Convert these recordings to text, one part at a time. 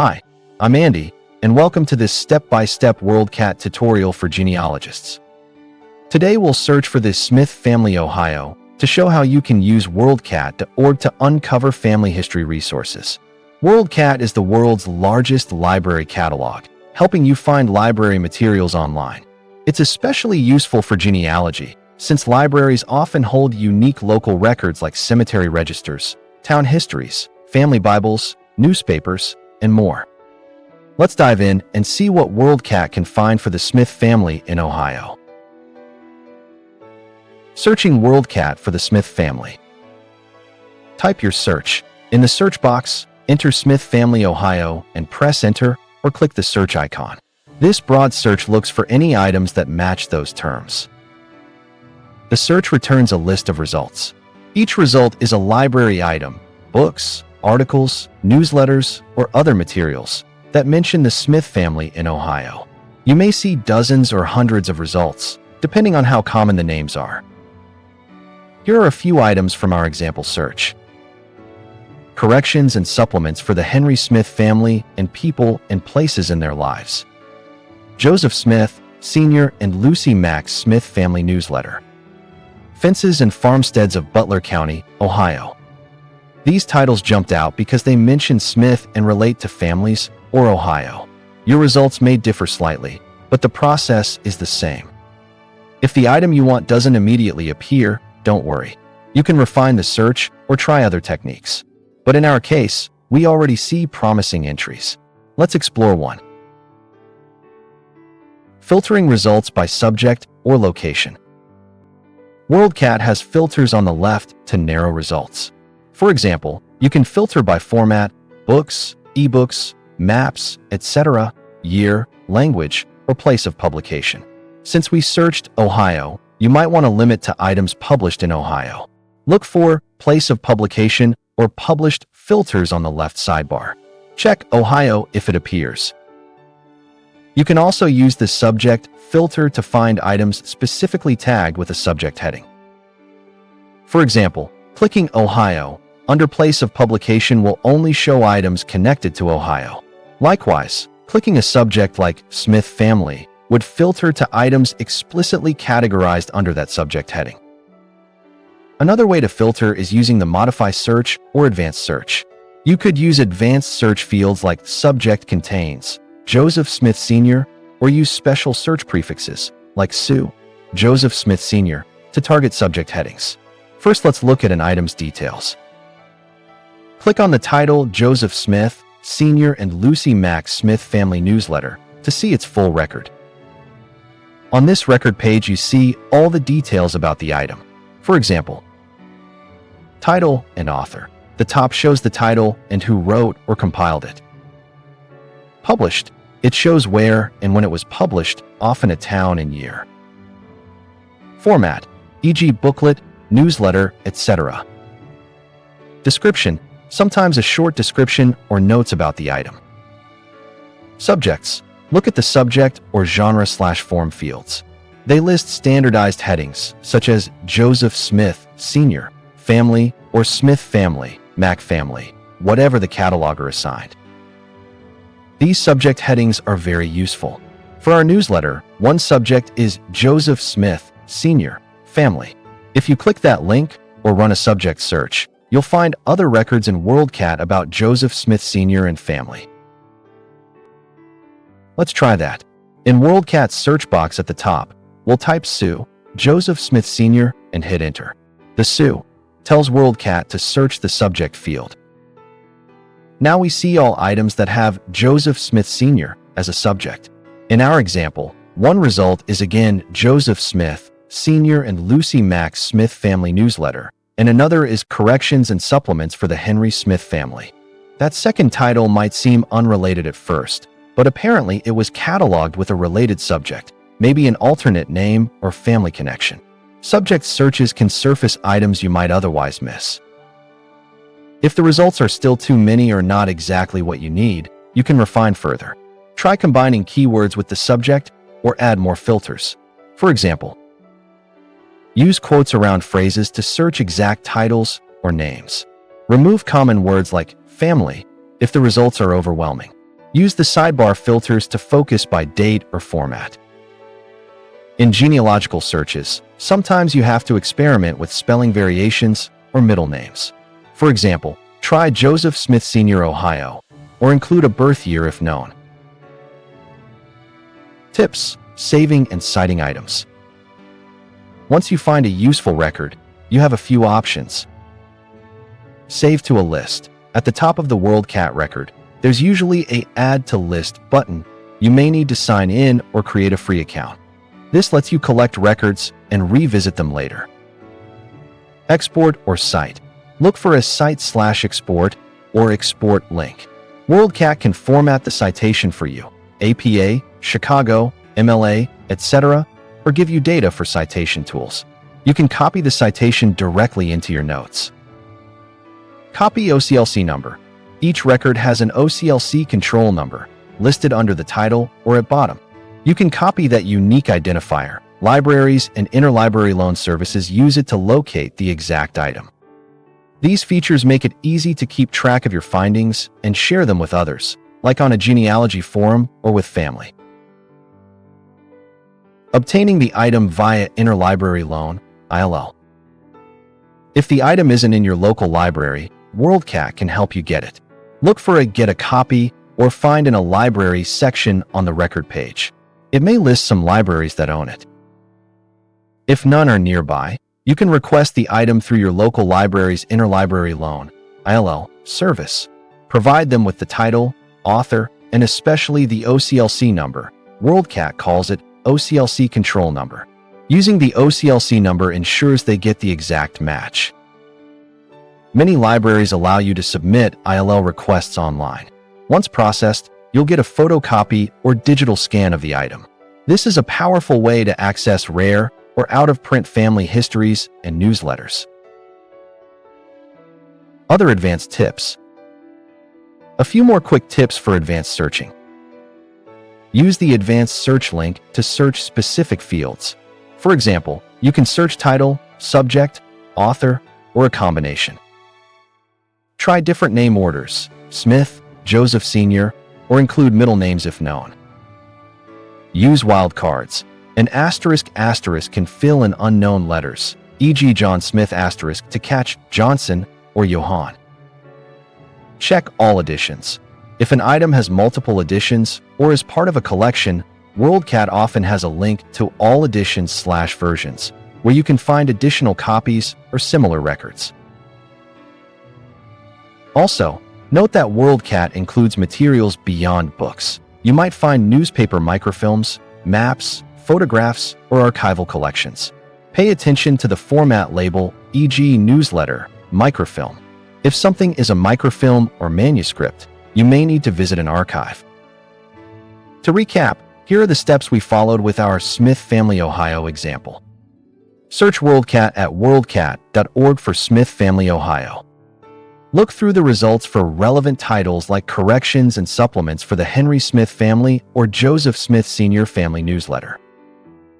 Hi, I'm Andy, and welcome to this step-by-step WorldCat tutorial for genealogists. Today we'll search for the Smith Family, Ohio, to show how you can use WorldCat.org to uncover family history resources. WorldCat is the world's largest library catalog, helping you find library materials online. It's especially useful for genealogy, since libraries often hold unique local records like cemetery registers, town histories, family Bibles, newspapers, and more. Let's dive in and see what WorldCat can find for the Smith family in Ohio. Searching WorldCat for the Smith family. Type your search. In the search box, enter Smith Family, Ohio, and press enter or click the search icon. This broad search looks for any items that match those terms. The search returns a list of results. Each result is a library item, books, articles, newsletters, or other materials that mention the Smith family in Ohio. You may see dozens or hundreds of results, depending on how common the names are. Here are a few items from our example search. Corrections and supplements for the Henry Smith family and people and places in their lives. Joseph Smith, Sr. and Lucy Mack Smith Family Newsletter. Fences and Farmsteads of Butler County, Ohio. These titles jumped out because they mention Smith and relate to families or Ohio. Your results may differ slightly, but the process is the same. If the item you want doesn't immediately appear, don't worry. You can refine the search or try other techniques. But in our case, we already see promising entries. Let's explore one. Filtering results by subject or location. WorldCat has filters on the left to narrow results. For example, you can filter by format, books, ebooks, maps, etc., year, language, or place of publication. Since we searched Ohio, you might want to limit to items published in Ohio. Look for place of publication or published filters on the left sidebar. Check Ohio if it appears. You can also use the subject filter to find items specifically tagged with a subject heading. For example, clicking Ohio under place of publication will only show items connected to Ohio. Likewise, clicking a subject like Smith Family would filter to items explicitly categorized under that subject heading. Another way to filter is using the Modify Search or Advanced Search. You could use advanced search fields like Subject Contains Joseph Smith Sr. or use special search prefixes like Sue, Joseph Smith Sr. to target subject headings. First, let's look at an item's details. Click on the title Joseph Smith, Sr. and Lucy Mack Smith Family Newsletter to see its full record. On this record page, you see all the details about the item. For example, title and author. The top shows the title and who wrote or compiled it. Published. It shows where and when it was published, often a town and year. Format, e.g. booklet, newsletter, etc. Description. Sometimes a short description or notes about the item. Subjects. Look at the subject or genre/form fields. They list standardized headings, such as Joseph Smith, Sr., Family, or Smith Family, Mack Family, whatever the cataloger assigned. These subject headings are very useful. For our newsletter, one subject is Joseph Smith, Sr., Family. If you click that link or run a subject search, you'll find other records in WorldCat about Joseph Smith Sr. and family. Let's try that. In WorldCat's search box at the top, we'll type Sue, Joseph Smith Sr. and hit enter. The Sue tells WorldCat to search the subject field. Now we see all items that have Joseph Smith Sr. as a subject. In our example, one result is again Joseph Smith, Sr. and Lucy Mack Smith Family Newsletter, and another is Corrections and Supplements for the Henry Smith Family. That second title might seem unrelated at first, but apparently it was cataloged with a related subject, maybe an alternate name or family connection. Subject searches can surface items you might otherwise miss. If the results are still too many or not exactly what you need, you can refine further. Try combining keywords with the subject or add more filters. For example, use quotes around phrases to search exact titles or names. Remove common words like family if the results are overwhelming. Use the sidebar filters to focus by date or format. In genealogical searches, sometimes you have to experiment with spelling variations or middle names. For example, try Joseph Smith Sr. Ohio, or include a birth year if known. Tips: saving and citing items. Once you find a useful record, you have a few options. Save to a list. At the top of the WorldCat record, there's usually a Add to List button. You may need to sign in or create a free account. This lets you collect records and revisit them later. Export or cite. Look for a cite/export or export link. WorldCat can format the citation for you, APA, Chicago, MLA, etc., or give you data for citation tools. You can copy the citation directly into your notes. Copy OCLC number. Each record has an OCLC control number listed under the title or at bottom. You can copy that unique identifier. Libraries and interlibrary loan services use it to locate the exact item. These features make it easy to keep track of your findings and share them with others, like on a genealogy forum or with family. Obtaining the item via interlibrary loan, ILL. If the item isn't in your local library, WorldCat can help you get it. Look for a Get a Copy or Find in a Library section on the record page. It may list some libraries that own it. If none are nearby, you can request the item through your local library's interlibrary loan, ILL, service. Provide them with the title, author, and especially the OCLC number. WorldCat calls it OCLC control number. Using the OCLC number ensures they get the exact match. Many libraries allow you to submit ILL requests online. Once processed, you'll get a photocopy or digital scan of the item. This is a powerful way to access rare or out-of-print family histories and newsletters. Other advanced tips. A few more quick tips for advanced searching. Use the advanced search link to search specific fields. For example, you can search title, subject, author, or a combination. Try different name orders, Smith, Joseph Sr., or include middle names if known. Use wildcards. An asterisk can fill in unknown letters, e.g. John Smith asterisk to catch Johnson or Johann. Check all editions. If an item has multiple editions or is part of a collection, WorldCat often has a link to all editions/versions, where you can find additional copies or similar records. Also, note that WorldCat includes materials beyond books. You might find newspaper microfilms, maps, photographs, or archival collections. Pay attention to the format label, e.g. newsletter, microfilm. If something is a microfilm or manuscript, you may need to visit an archive. To recap, here are the steps we followed with our Smith Family Ohio example. Search WorldCat at worldcat.org for Smith Family Ohio. Look through the results for relevant titles like corrections and supplements for the Henry Smith Family or Joseph Smith Sr. Family Newsletter.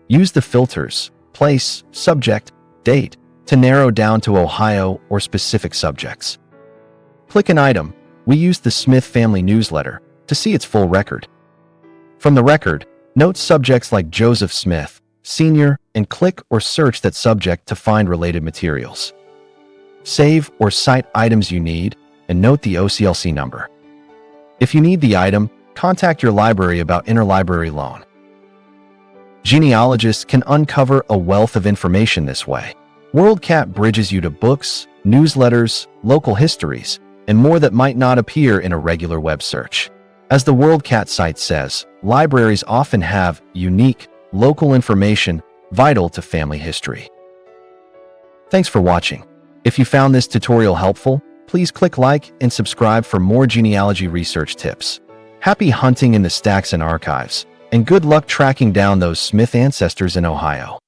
Use the filters, place, subject, date, to narrow down to Ohio or specific subjects. Click an item. We used the Smith Family Newsletter to see its full record. From the record, note subjects like Joseph Smith, Sr., and click or search that subject to find related materials. Save or cite items you need, and note the OCLC number. If you need the item, contact your library about interlibrary loan. Genealogists can uncover a wealth of information this way. WorldCat bridges you to books, newsletters, local histories, and more that might not appear in a regular web search. As the WorldCat site says, libraries often have unique, local information vital to family history. Thanks for watching. If you found this tutorial helpful, please click like and subscribe for more genealogy research tips. Happy hunting in the stacks and archives, and good luck tracking down those Smith ancestors in Ohio.